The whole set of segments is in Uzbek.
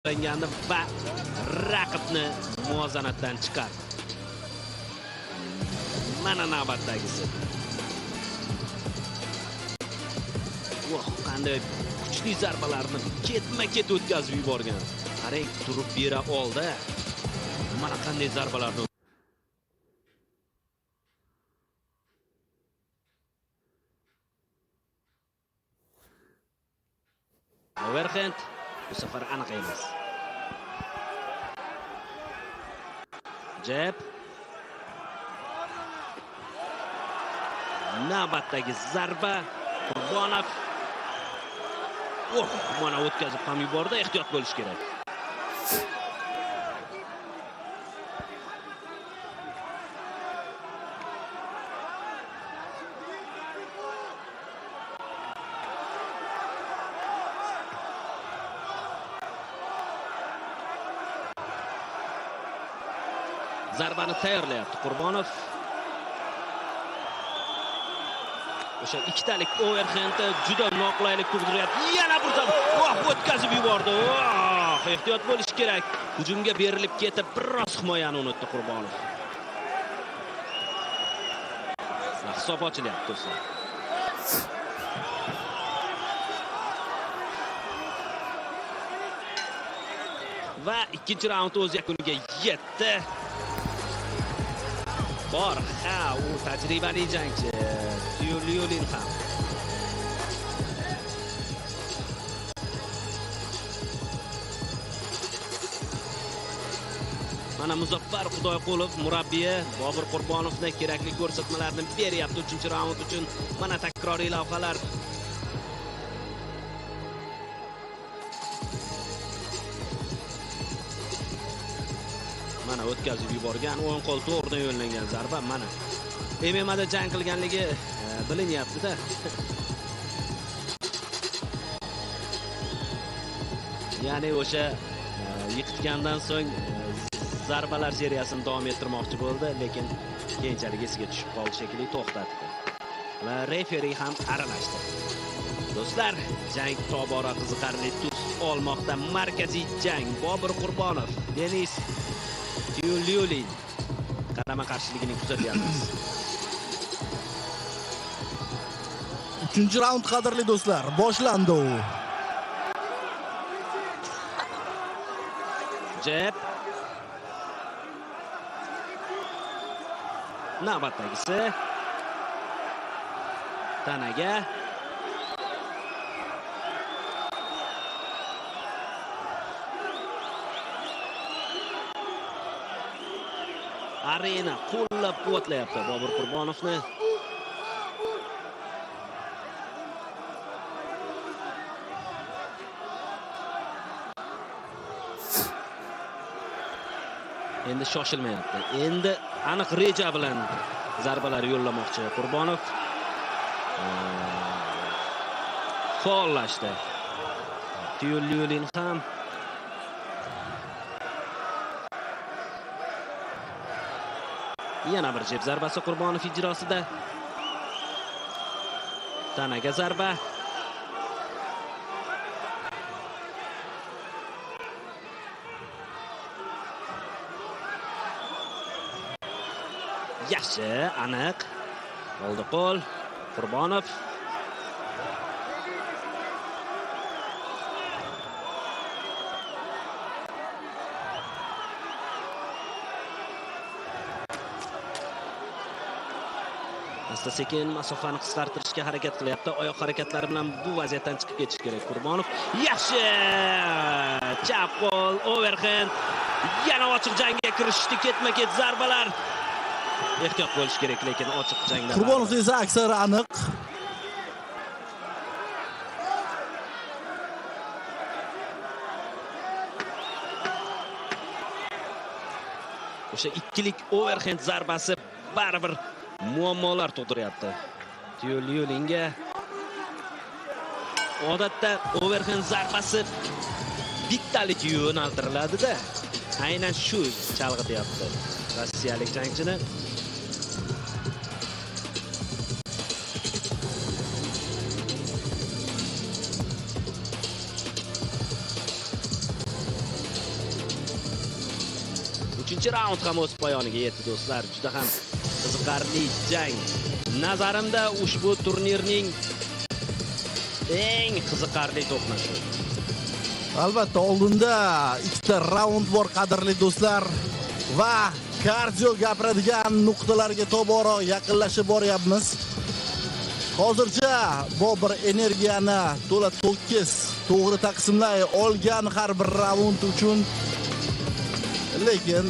O'ylangandi va raqibni muvozanatdan chiqardi. Mana navbatdagisi. Qanday kuchli zarbalarni ketma-ket o'tkazib yuborgan. Qarang, turib bera oldi. Mana qanday zarbalarni Overhand bu safar aniq emas. Jeb. Navbatdagi zarba Qurbonov. Mana o'tkazib ham yubordi, ehtiyot bo'lish kerak. Zarbani tayyorlayapti Qurbonov. O'sha ikkitalik overhandni juda noqulaylik tug'diryapti. Yana bir zarba. O'tkazib yubordi. Ehtiyot bo'lish kerak. Hujumga berilib ketib, biroz himoyani unutdi Qurbonov. Hisob ochilyapti do'stlar. Va ikkinchi raund o'z yakuniga yetdi. Bor, u tajribali jangchi. Tyulyulin ham. Mana Muzaffar Xudoyqulov murabbiyi Bobur Qurbonovga kerakli ko'rsatmalarni beryapti 3-raund uchun. Mana takroriy lavhalar. Mana o'tkazib yuborgan, o'ng qo'l to'g'ridan yo'llangan zarba. Mana MMAda jang qilganligi bilinyapti-da. Ya'ni o'sha yiqitgandan so'ng zarbalar seriyasini davom ettirmoqchi bo'ldi, lekin keyinchalik esiga tushib qoldi shekilli to'xtatdi. Va referi ham aralashdi. Do'stlar, jang tobora qiziqarli tus olmoqda. Markaziy jang Bobur Qurbonov, Denis Tyulyulin qarama-qarshiligini kuzatyapmiz. 3-raund qadrli do'stlar, boshlandi u. Jeb. Navbatdagisi. Tanaga. Arena qo'llab-quvvatlayapti Bobur Qurbonovni. Endi shoshilmayapti. Endi aniq reja bilan zarbalar yo'llamoqchi Qurbonov. Follashdi. Tyulyulin ham yana bir jeb zarbasi Qurbonov ijrosida. Tanaga zarba. Yaxshi, aniq. Oldi qo'l Qurbonov. Asta-sekin masofani qisqartirishga harakat qilyapti. Oyoq harakatlari bilan bu vaziyatdan chiqib ketish kerak Qurbonov. Yaxshi! Chap qo'l, overhand. Yana ochiq jangga kirishdi, ketma-ket zarbalar. Ehtiyot bo'lish kerak, lekin ochiq jangda Qurbonov esa aksar aniq. O'sha ikkilik overhand zarbasi baribir muammolar tug'diryapti. Tyulyulinga odatda overhand zarbasi bittalik yo'naltiriladi-da. Aynan shu chalg'ityapti rossiyalik jangchini. 3-raund ham o'z poyoniga yetdi do'stlar. Juda ham qiziqarli jang. Nazarimda ushbu turnirning eng qiziqarli to'qnashuvi. Albatta, oldinda ikkita raund bor, qadrli do'stlar, va kardio gapiradigan nuqtalarga tobora yaqinlashib boryapmiz. Hozircha Bobur energiyani to'la to'kis to'g'ri taqsimlay olgan har bir raund uchun, lekin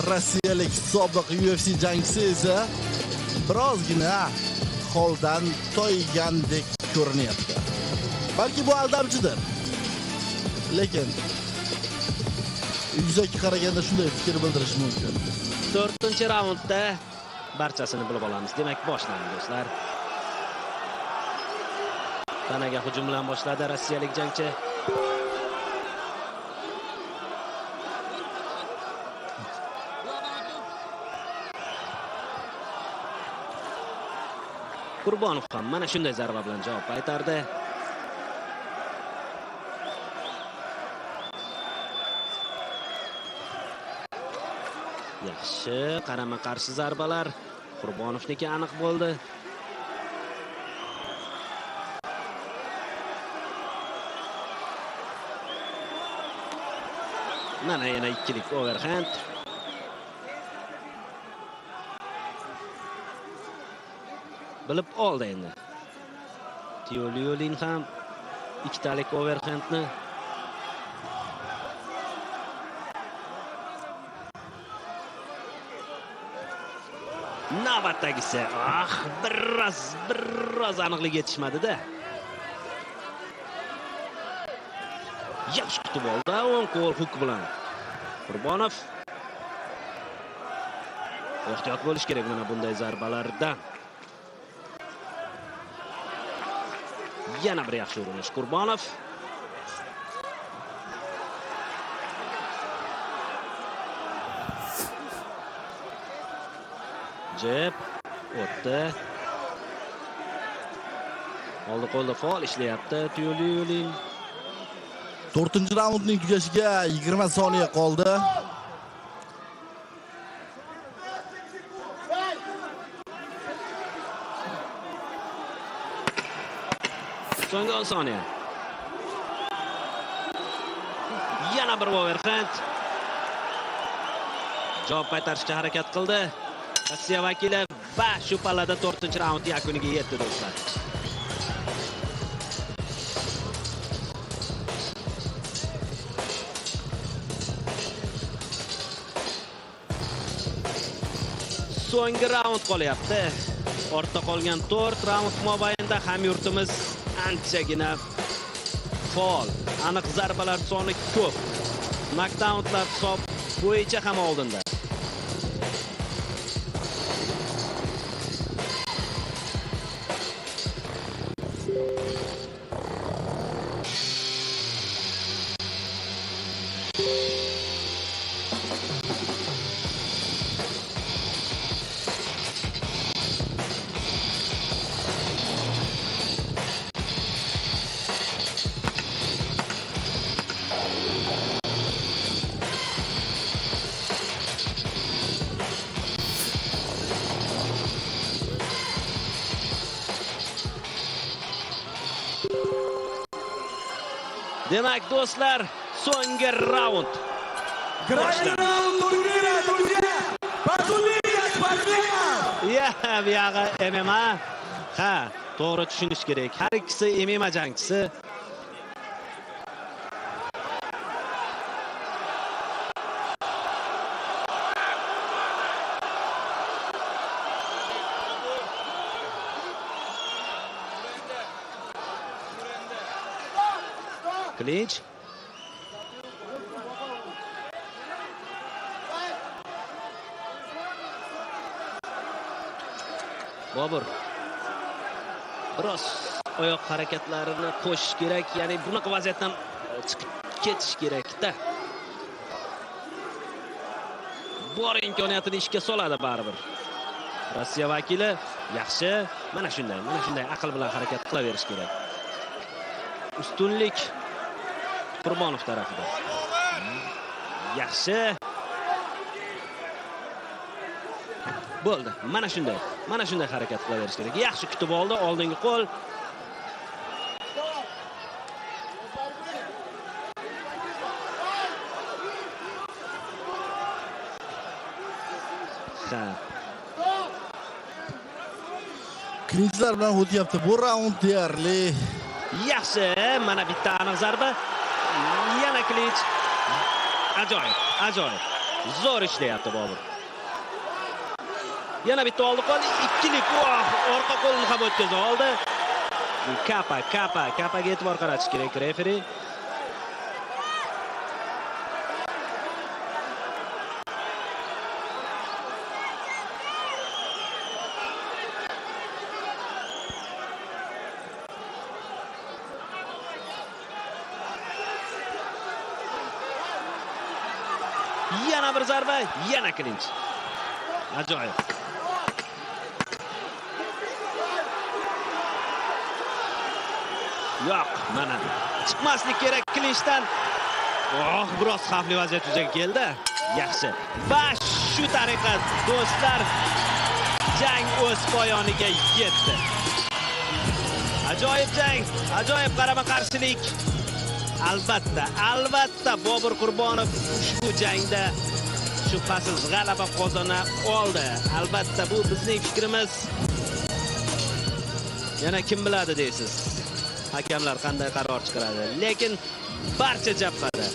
rossiyalik sobiq UFC jangchisi esa birozgina holdan toygandek ko'rinyapti. Balki bu aldamchidir. Lekin yuzaki qaraganda shunday fikr bildirish mumkin. 4-raundda barchasini bilib olamiz. Demak, boshlandi do'stlar. Tanaga hujum bilan boshladi rossiyalik jangchi. Qurbonov ham mana shunday zarba bilan javob qaytardi. Yaxshi, qarama-qarshi zarbalar Qurbonovniki aniq bo'ldi. Mana yana ikkilik overhand. Bilib oldi endi. Tyulyulin ham ikkitalik overhandni navbatdagisi. Biroz aniqlik yetishmadi-da. Yaxshi kutib oldi o'ng qo'l huk bilan. Qurbonov ehtiyot bo'lish kerak mana bunday zarbalarda. Yana bir yaxshi urinish Qurbonov. Jeb o'tdi. Oldi qo'lda faol ishlayapti Tyulyulin. 4-raundning tugashiga 20 soniya qoldi. So'nggi 10 soniya. Yana bir overhand. Javob qaytarishga harakat qildi Rossiya vakili va shu pallada 4-raund yakuniga yetdi do'stlar. So'nggi raund qolyapti. Ortda qolgan 4 raund mobaynida hamyurtimiz anchagina faol. Aniq zarbalar soni ko'p. Knockdownlar hisob bo'yicha ham oldinda. Demak do'stlar, so'nggi raund. Bu yog'i MMA. Ha, to'g'ri tushunish kerak. Har ikkisi MMA jangchisi. Clinch. Bobur biroz oyoq harakatlarini qo'shish kerak, ya'ni bunaqa vaziyatdan chiqib ketish kerak-da. Bor imkoniyatini ishga soladi baribir. Rossiya vakili yaxshi, mana shunday aql bilan harakat qilaverish kerak. Ustunlik Qurbonov tarafida. Yaxshi. Bo'ldi. Mana shunday harakat qilaverish kerak. Yaxshi kutib oldi, oldingi qo'l. Klinchlar bilan o'tyapti. Bu raund deyarli. Yaxshi, mana bitta aniq zarba. Yana klinch. Ajoyib. Zo'r ishlayapti Bobur. Yana bitta oldi qo'l, ikkilik. Orqa qo'lini ham o'tkazib oldi. Kapaga e'tibor qaratish kerak referi. Yana bir zarba, yana klinch. Ajoyib. Yo'q, mana chiqmaslik kerak klinchdan. Biroz xavfli vaziyat yuzaga keldi. Yaxshi. Va shu tariqa do'stlar, jang o'z poyoniga yetdi. Ajoyib jang, ajoyib qarama-qarshilik. Albatta Bobur Qurbonov ushbu jangda shubhasiz g'alaba qozona oldi. Albatta bu bizning fikrimiz. Yana kim biladi deysiz? Hakamlar qanday qaror chiqaradi? Lekin barcha jabhada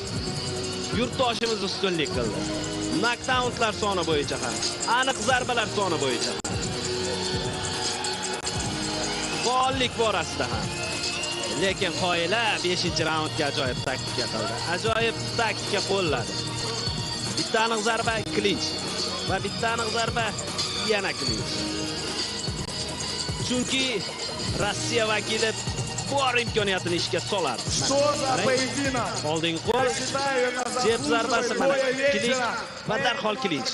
yurtdoshimiz ustunlik qildi. Knockdownlar soni bo'yicha ham, aniq zarbalar soni bo'yicha. Faollik borasida ham. Lekin qoyila 5-raundga ajoyib taktika qildi. Ajoyib taktika qo'lladi. Bitta aniq zarba klinch va bitta aniq zarba yana klinch. Chunki Rossiya vakili bor imkoniyatini ishga soladi. Oldingi qo'l, jeb zarbasi mana klinch va darhol klinch.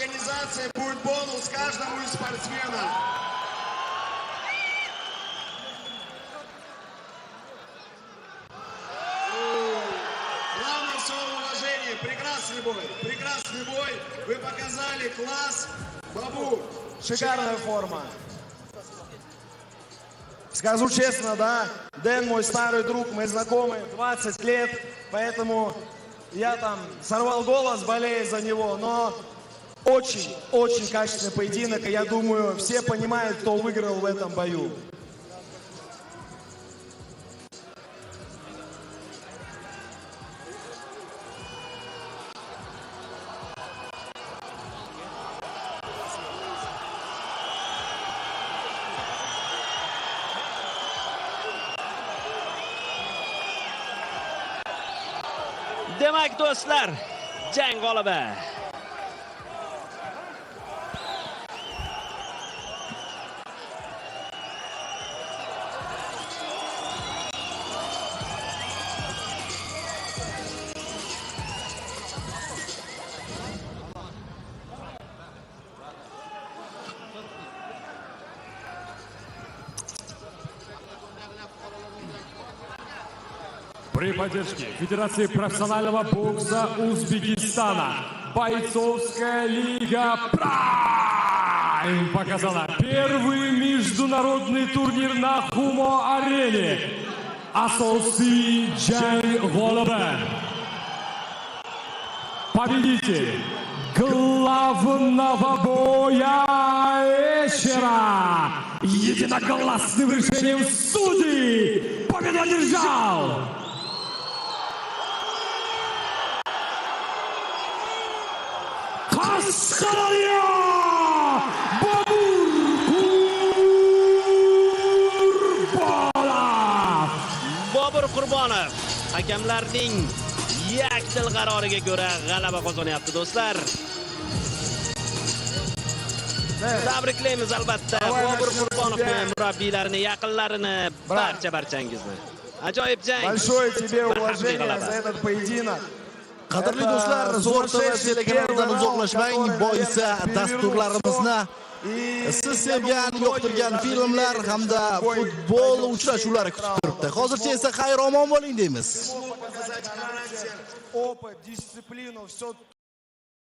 Прекрасный бой. Вы показали класс. Бабу, шикарная форма. Скажу честно, да, Дэн мой старый друг, мы знакомы 20 лет, поэтому я там сорвал голос, болея за него, но очень качественный поединок, и я думаю, все понимают, кто выиграл в этом бою. Demak do'stlar, jang g'olibi При поддержке Федерации профессионального бокса Узбекистана бойцовская лига Prime показала первый международный турнир на Хумо-арене. Asosiy jang g'olibi. Победитель главного боя вечера. Единогласным решением судей победу одержал Qashqadaryo Bobur Qurbonov. Bobur Qurbonov hakamlarning yakdil qaroriga ko'ra g'alaba qozonyapti do'stlar. Tabriklaymiz albatta Bobur Qurbonovni, murabbiylarini, yaqinlarini, barchangizni. Ajoyib jang. Большое тебе уважение за этот поединок. Qadrli do'stlar, zo'r telekanalidan uzoqlashmang. Boisi dasturlarimizni siz sevgan, yoqtirgan filmlar hamda futbol uchrashuvlari kutib turibdi. Hozircha esa xayr omon bo'ling deymiz. Опыт, дисциплину, все